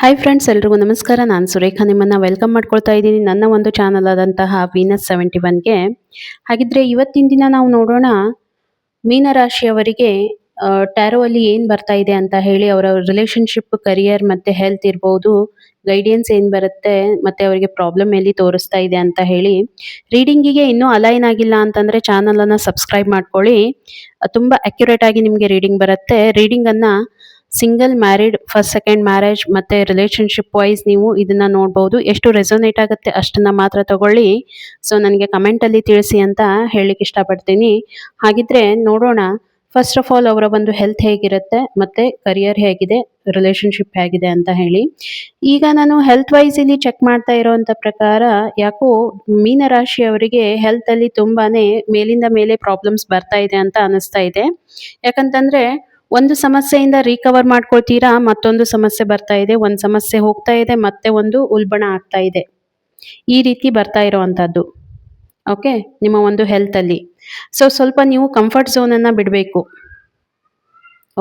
Hi friends, ಎಲ್ರಿಗೂ ನಮಸ್ಕಾರ. ನಾನು ಸುರೇಖಾ ನಿಮ್ಮನ್ನು ವೆಲ್ಕಮ್ ಮಾಡ್ಕೊಳ್ತಾ ಇದ್ದೀನಿ ನನ್ನ ಒಂದು ಚಾನಲ್ ಆದಂತಹ ವೀನಸ್ 71ಗೆ. ಹಾಗಿದ್ರೆ ಇವತ್ತಿನ ದಿನ ನಾವು ನೋಡೋಣ ಮೀನರಾಶಿಯವರಿಗೆ ಟ್ಯಾರೋ ಅಲ್ಲಿ ಏನು ಬರ್ತಾ ಇದೆ ಅಂತ ಹೇಳಿ, ಅವರ ರಿಲೇಶನ್ಶಿಪ್, ಕರಿಯರ್ ಮತ್ತೆ ಹೆಲ್ತ್ ಇರ್ಬೋದು, ಗೈಡೆನ್ಸ್ ಏನು ಬರುತ್ತೆ, ಮತ್ತೆ ಅವರಿಗೆ ಪ್ರಾಬ್ಲಮ್ ಎಲ್ಲಿ ತೋರಿಸ್ತಾ ಇದೆ ಅಂತ ಹೇಳಿ. ರೀಡಿಂಗಿಗೆ ಇನ್ನೂ ಅಲೈನ್ ಆಗಿಲ್ಲ ಅಂತಂದ್ರೆ ಚಾನಲನ್ನು ಸಬ್ಸ್ಕ್ರೈಬ್ ಮಾಡ್ಕೊಳ್ಳಿ. ತುಂಬಾ ಅಕ್ಯುರೇಟ್ ಆಗಿ ನಿಮಗೆ ರೀಡಿಂಗ್ ಬರುತ್ತೆ. ರೀಡಿಂಗನ್ನು single, married, first second marriage ಮತ್ತೆ ರಿಲೇಶನ್ಶಿಪ್ ವೈಸ್ ನೀವು ಇದನ್ನ ನೋಡಬಹುದು. ಎಷ್ಟು ರೆಸೊನೇಟ್ ಆಗುತ್ತೆ ಅಷ್ಟನ್ನ ಮಾತ್ರ ತಗೊಳ್ಳಿ. ಸೊ ನನಗೆ ಕಮೆಂಟ್ ಅಲ್ಲಿ ತಿಳಿಸಿ ಅಂತ ಹೇಳಲಿಕ್ಕೆ ಇಷ್ಟಪಡ್ತೀನಿ. ಹಾಗಿದ್ರೆ ನೋಡೋಣ. ಫಸ್ಟ್ ಆಫ್ ಆಲ್ ಅವರ ಒಂದು ಹೆಲ್ತ್ ಹೇಗಿರುತ್ತೆ, ಮತ್ತೆ ಕರಿಯರ್ ಹೇಗಿದೆ, ರಿಲೇಶನ್ಶಿಪ್ ಹೇಗಿದೆ ಅಂತ ಹೇಳಿ. ಈಗ ನಾನು ಹೆಲ್ತ್ ವೈಸ್ ಇಲ್ಲಿ ಚೆಕ್ ಮಾಡ್ತಾ ಇರೋಂಥ ಪ್ರಕಾರ ಯಾಕೋ ಮೀನರಾಶಿಯವರಿಗೆ ಹೆಲ್ತ್ ಅಲ್ಲಿ ತುಂಬಾನೇ ಮೇಲಿಂದ ಮೇಲೆ ಪ್ರಾಬ್ಲಮ್ಸ್ ಬರ್ತಾ ಇದೆ ಅಂತ ಅನಿಸ್ತಾ ಇದೆ. ಯಾಕಂತಂದ್ರೆ ಒಂದು ಸಮಸ್ಯೆಯಿಂದ ರಿಕವರ್ ಮಾಡ್ಕೊಳ್ತೀರಾ, ಮತ್ತೊಂದು ಸಮಸ್ಯೆ ಬರ್ತಾ ಇದೆ, ಒಂದು ಸಮಸ್ಯೆ ಹೋಗ್ತಾ ಇದೆ, ಮತ್ತೆ ಒಂದು ಉಲ್ಬಣ ಆಗ್ತಾ ಇದೆ. ಈ ರೀತಿ ಬರ್ತಾ ಇರೋವಂಥದ್ದು ಓಕೆ ನಿಮ್ಮ ಒಂದು ಹೆಲ್ತ್ ಅಲ್ಲಿ. ಸೊ ಸ್ವಲ್ಪ ನೀವು ಕಂಫರ್ಟ್ ಝೋನನ್ನು ಬಿಡಬೇಕು.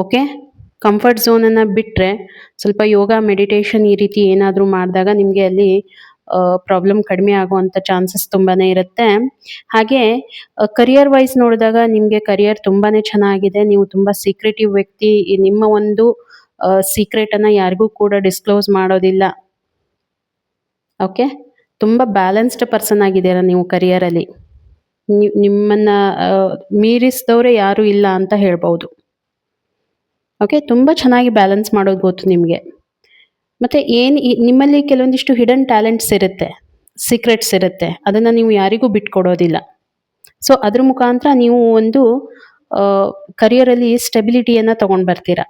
ಓಕೆ, ಕಂಫರ್ಟ್ ಝೋನನ್ನು ಬಿಟ್ಟರೆ ಸ್ವಲ್ಪ ಯೋಗ, ಮೆಡಿಟೇಷನ್ ಈ ರೀತಿ ಏನಾದರೂ ಮಾಡಿದಾಗ ನಿಮಗೆ ಅಲ್ಲಿ ಪ್ರಾಬ್ಲಮ್ ಕಡಿಮೆ ಆಗುವಂಥ ಚಾನ್ಸಸ್ ತುಂಬಾನೇ ಇರುತ್ತೆ. ಹಾಗೆ ಕರಿಯರ್ ವೈಸ್ ನೋಡಿದಾಗ ನಿಮಗೆ ಕರಿಯರ್ ತುಂಬಾನೇ ಚೆನ್ನಾಗಿದೆ. ನೀವು ತುಂಬ ಸೀಕ್ರೆಟಿವ್ ವ್ಯಕ್ತಿ. ನಿಮ್ಮ ಒಂದು ಸೀಕ್ರೆಟನ್ನು ಯಾರಿಗೂ ಕೂಡ ಡಿಸ್ಕ್ಲೋಸ್ ಮಾಡೋದಿಲ್ಲ. ಓಕೆ, ತುಂಬ ಬ್ಯಾಲೆನ್ಸ್ಡ್ ಪರ್ಸನ್ ಆಗಿದ್ದೀರಾ ನೀವು ಕರಿಯರಲ್ಲಿ. ನಿಮ್ಮನ್ನ ಮೀರಿಸಿದವರೇ ಯಾರೂ ಇಲ್ಲ ಅಂತ ಹೇಳ್ಬೋದು. ಓಕೆ, ತುಂಬ ಚೆನ್ನಾಗಿ ಬ್ಯಾಲೆನ್ಸ್ ಮಾಡೋದು ಗೊತ್ತು ನಿಮಗೆ. ಮತ್ತು ಏನು ನಿಮ್ಮಲ್ಲಿ ಕೆಲವೊಂದಿಷ್ಟು ಹಿಡನ್ ಟ್ಯಾಲೆಂಟ್ಸ್ ಇರುತ್ತೆ, ಸೀಕ್ರೆಟ್ಸ್ ಇರುತ್ತೆ, ಅದನ್ನು ನೀವು ಯಾರಿಗೂ ಬಿಟ್ಕೊಡೋದಿಲ್ಲ. ಸೊ ಅದ್ರ ಮುಖಾಂತರ ನೀವು ಒಂದು ಕರಿಯರಲ್ಲಿ ಸ್ಟೆಬಿಲಿಟಿಯನ್ನು ತೊಗೊಂಡು ಬರ್ತೀರಾ,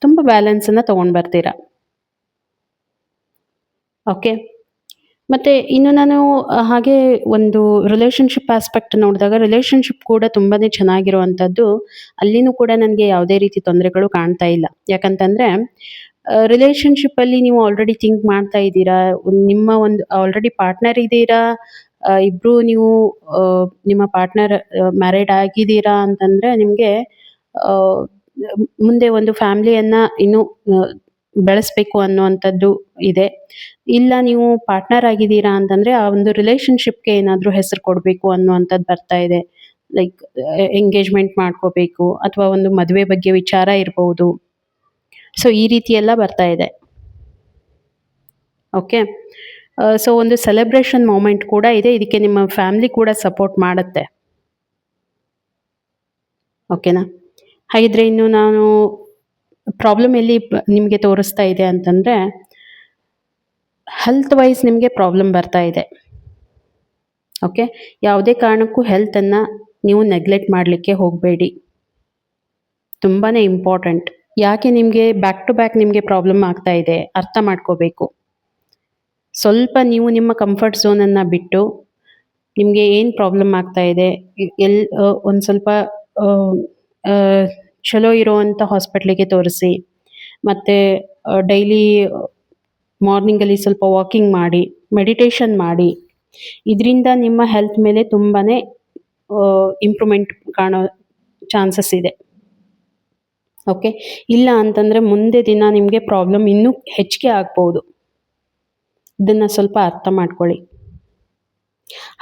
ತುಂಬ ಬ್ಯಾಲೆನ್ಸನ್ನು ತೊಗೊಂಡು ಬರ್ತೀರಾ. ಓಕೆ, ಮತ್ತು ಇನ್ನು ನಾನು ಹಾಗೆ ಒಂದು ರಿಲೇಷನ್ಶಿಪ್ ಆಸ್ಪೆಕ್ಟ್ ನೋಡಿದಾಗ ರಿಲೇಷನ್ಶಿಪ್ ಕೂಡ ತುಂಬಾ ಚೆನ್ನಾಗಿರುವಂಥದ್ದು. ಅಲ್ಲಿನೂ ಕೂಡ ನನಗೆ ಯಾವುದೇ ರೀತಿ ತೊಂದರೆಗಳು ಕಾಣ್ತಾ ಇಲ್ಲ. ಯಾಕಂತಂದರೆ ರಿಲೇಷನ್ಶಿಪ್ಪಲ್ಲಿ ನೀವು ಆಲ್ರೆಡಿ ಥಿಂಕ್ ಮಾಡ್ತಾ ಇದ್ದೀರಾ, ನಿಮ್ಮ ಒಂದು ಆಲ್ರೆಡಿ ಪಾರ್ಟ್ನರ್ ಇದ್ದೀರಾ, ಇಬ್ಬರು ನೀವು ನಿಮ್ಮ ಪಾರ್ಟ್ನರ್ ಮ್ಯಾರಿಡ್ ಆಗಿದ್ದೀರಾ ಅಂತಂದರೆ ನಿಮಗೆ ಮುಂದೆ ಒಂದು ಫ್ಯಾಮ್ಲಿಯನ್ನು ಇನ್ನೂ ಬೆಳೆಸಬೇಕು ಅನ್ನುವಂಥದ್ದು ಇದೆ. ಇಲ್ಲ ನೀವು ಪಾರ್ಟ್ನರ್ ಆಗಿದ್ದೀರಾ ಅಂತಂದರೆ ಆ ಒಂದು ರಿಲೇಷನ್ಶಿಪ್ಗೆ ಏನಾದರೂ ಹೆಸರು ಕೊಡಬೇಕು ಅನ್ನುವಂಥದ್ದು ಬರ್ತಾ ಇದೆ. ಲೈಕ್ ಎಂಗೇಜ್ಮೆಂಟ್ ಮಾಡ್ಕೋಬೇಕು, ಅಥವಾ ಒಂದು ಮದುವೆ ಬಗ್ಗೆ ವಿಚಾರ ಇರ್ಬೋದು. ಸೊ ಈ ರೀತಿ ಎಲ್ಲ ಬರ್ತಾ ಇದೆ. ಓಕೆ, ಸೊ ಒಂದು ಸೆಲೆಬ್ರೇಷನ್ ಮೂಮೆಂಟ್ ಕೂಡ ಇದೆ. ಇದಕ್ಕೆ ನಿಮ್ಮ ಫ್ಯಾಮಿಲಿ ಕೂಡ ಸಪೋರ್ಟ್ ಮಾಡುತ್ತೆ. ಓಕೆನಾ? ಹಾಗಿದ್ರೆ ಇನ್ನು ನಾನು ಪ್ರಾಬ್ಲಮ್ ಎಲ್ಲಿ ನಿಮಗೆ ತೋರಿಸ್ತಾ ಇದೆ ಅಂತಂದರೆ, ಹೆಲ್ತ್ ವೈಸ್ ನಿಮಗೆ ಪ್ರಾಬ್ಲಮ್ ಬರ್ತಾ ಇದೆ. ಓಕೆ, ಯಾವುದೇ ಕಾರಣಕ್ಕೂ ಹೆಲ್ತನ್ನು ನೀವು ನೆಗ್ಲೆಕ್ಟ್ ಮಾಡಲಿಕ್ಕೆ ಹೋಗಬೇಡಿ. ತುಂಬಾ ಇಂಪಾರ್ಟೆಂಟ್. ಯಾಕೆ ನಿಮಗೆ ಬ್ಯಾಕ್ ಟು ಬ್ಯಾಕ್ ನಿಮಗೆ ಪ್ರಾಬ್ಲಮ್ ಆಗ್ತಾ ಇದೆ ಅರ್ಥ ಮಾಡ್ಕೋಬೇಕು. ಸ್ವಲ್ಪ ನೀವು ನಿಮ್ಮ ಕಂಫರ್ಟ್ ಝೋನನ್ನು ಬಿಟ್ಟು ನಿಮಗೆ ಏನು ಪ್ರಾಬ್ಲಮ್ ಆಗ್ತಾ ಇದೆ, ಒಂದು ಸ್ವಲ್ಪ ಚಲೋ ಇರೋವಂಥ ಹಾಸ್ಪಿಟ್ಲಿಗೆ ತೋರಿಸಿ. ಮತ್ತು ಡೈಲಿ ಮಾರ್ನಿಂಗಲ್ಲಿ ಸ್ವಲ್ಪ ವಾಕಿಂಗ್ ಮಾಡಿ, ಮೆಡಿಟೇಷನ್ ಮಾಡಿ. ಇದರಿಂದ ನಿಮ್ಮ ಹೆಲ್ತ್ ಮೇಲೆ ತುಂಬಾ ಇಂಪ್ರೂವ್ಮೆಂಟ್ ಕಾಣೋ ಚಾನ್ಸಸ್ ಇದೆ. ಓಕೆ, ಇಲ್ಲ ಅಂತಂದರೆ ಮುಂದೆ ದಿನ ನಿಮಗೆ ಪ್ರಾಬ್ಲಮ್ ಇನ್ನೂ ಹೆಚ್ಚಿಗೆ ಆಗ್ಬೋದು. ಇದನ್ನು ಸ್ವಲ್ಪ ಅರ್ಥ ಮಾಡ್ಕೊಳ್ಳಿ.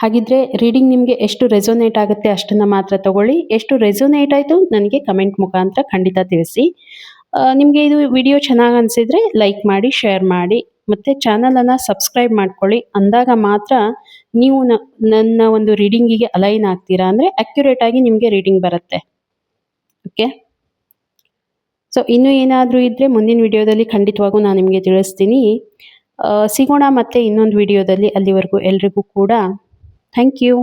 ಹಾಗಿದ್ರೆ ರೀಡಿಂಗ್ ನಿಮಗೆ ಎಷ್ಟು ರೆಸೊನೇಟ್ ಆಗುತ್ತೆ ಅಷ್ಟನ್ನು ಮಾತ್ರ ತಗೊಳ್ಳಿ. ಎಷ್ಟು ರೆಸೊನೇಟ್ ಆಯಿತು ನನಗೆ ಕಮೆಂಟ್ ಮುಖಾಂತರ ಖಂಡಿತ ತಿಳಿಸಿ. ನಿಮಗೆ ಇದು ವಿಡಿಯೋ ಚೆನ್ನಾಗಿ ಅನಿಸಿದರೆ ಲೈಕ್ ಮಾಡಿ, ಶೇರ್ ಮಾಡಿ, ಮತ್ತು ಚಾನಲನ್ನು ಸಬ್ಸ್ಕ್ರೈಬ್ ಮಾಡ್ಕೊಳ್ಳಿ. ಅಂದಾಗ ಮಾತ್ರ ನೀವು ನನ್ನ ಒಂದು ರೀಡಿಂಗಿಗೆ ಅಲೈನ್ ಆಗ್ತೀರಾ, ಅಂದರೆ ಅಕ್ಯುರೇಟಾಗಿ ನಿಮಗೆ ರೀಡಿಂಗ್ ಬರುತ್ತೆ. ಓಕೆ, ಸೊ ಇನ್ನೂ ಏನಾದರೂ ಇದ್ದರೆ ಮುಂದಿನ ವಿಡಿಯೋದಲ್ಲಿ ಖಂಡಿತವಾಗೂ ನಾನು ನಿಮಗೆ ತಿಳಿಸ್ತೀನಿ. ಸಿಗೋಣ ಮತ್ತೆ ಇನ್ನೊಂದು ವಿಡಿಯೋದಲ್ಲಿ. ಅಲ್ಲಿವರೆಗೂ ಎಲ್ರಿಗೂ ಕೂಡ ಥ್ಯಾಂಕ್ ಯು.